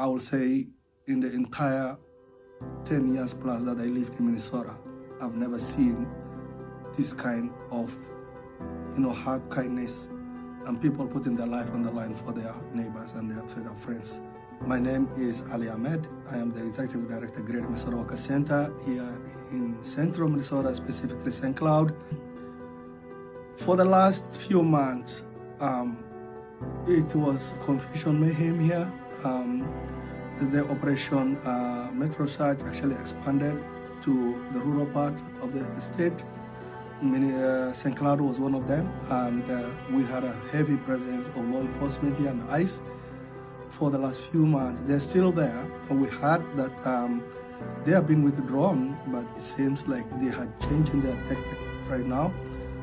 I will say in the entire 10 years plus that I lived in Minnesota, I've never seen this kind of, hard kindness and people putting their life on the line for their neighbors and their friends. My name is Ali Ahmed. I am the Executive Director, Greater Minnesota Worker Center here in Central Minnesota, specifically St. Cloud. For the last few months, it was confusion mayhem here. The operation Metro site actually expanded to the rural part of the state. St. Cloud was one of them, and we had a heavy presence of law enforcement here and ICE for the last few months. They're still there, and we heard that they have been withdrawn, but it seems like they had changed in their tactics right now.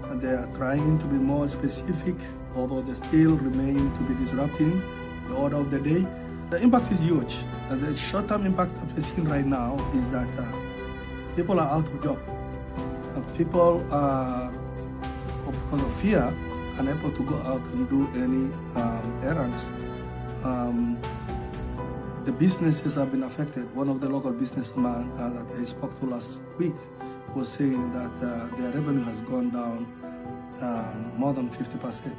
And they are trying to be more specific, although they still remain to be disrupting the order of the day. The impact is huge. The short-term impact that we're seeing right now is that people are out of job. People are, because of fear, unable to go out and do any errands. The businesses have been affected. One of the local businessmen that I spoke to last week was saying that their revenue has gone down more than 50%.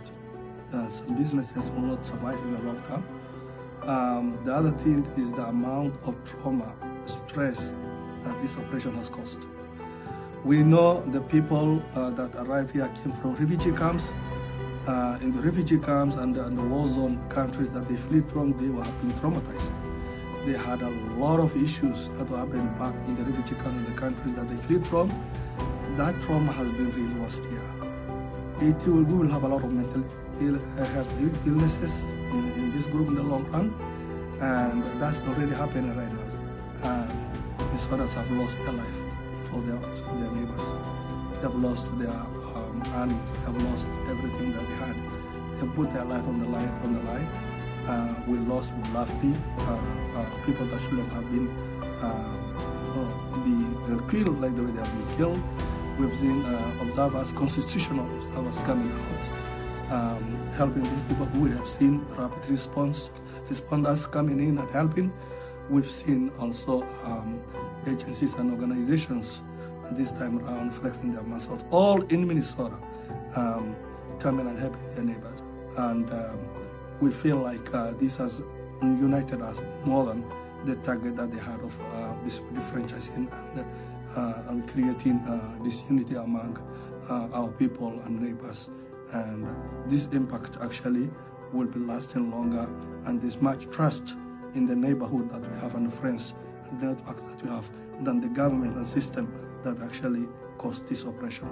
Some businesses will not survive in the long term. The other thing is the amount of trauma, stress that this operation has caused. We know the people that arrived here came from refugee camps. In the refugee camps and the war zone countries that they fled from, they were being traumatized. They had a lot of issues that were happening back in the refugee camps and the countries that they fled from. That trauma has been reversed here. We will have a lot of mental health illnesses in this group in the long run, and that's already happening right now. Minnesotans have lost their life for their neighbors. They have lost their earnings. They have lost everything that they had. They have put their life on the line. We lost Lafty, people that shouldn't have been be killed like the way they have been killed. We've seen observers, constitutional observers coming out, helping these people. We have seen rapid responders coming in and helping. We've seen also agencies and organizations this time around flexing their muscles, all in Minnesota, coming and helping their neighbors. And we feel like this has united us more than the target that they had of differentiating and creating this unity among our people and neighbors. And this impact actually will be lasting longer, and there's much trust in the neighborhood that we have and the friends and networks that we have than the government and system that actually caused this operation.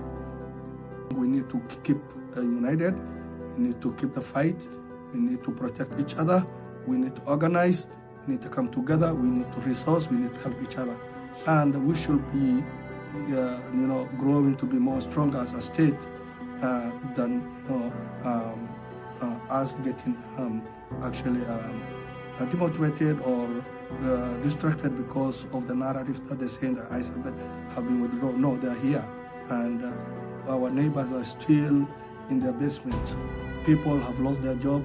We need to keep united. We need to keep the fight. We need to protect each other. We need to organize. We need to come together. We need to resource. We need to help each other. And we should be, growing to be more stronger as a state than, us getting actually demotivated or distracted because of the narrative that they're saying that ICE have been withdrawn. No, they're here, and our neighbors are still in their basement. People have lost their job.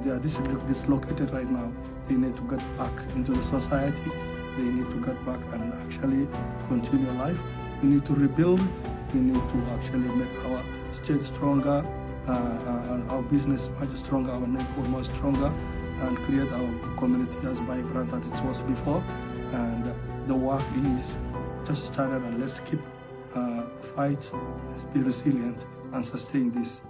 They are dislocated right now. They need to get back into the society. They need to get back and actually continue life. We need to rebuild. We need to actually make our state stronger and our business much stronger, our neighborhood much stronger, and create our community as vibrant as it was before. And the work is just started, and let's keep the fight, let's be resilient and sustain this.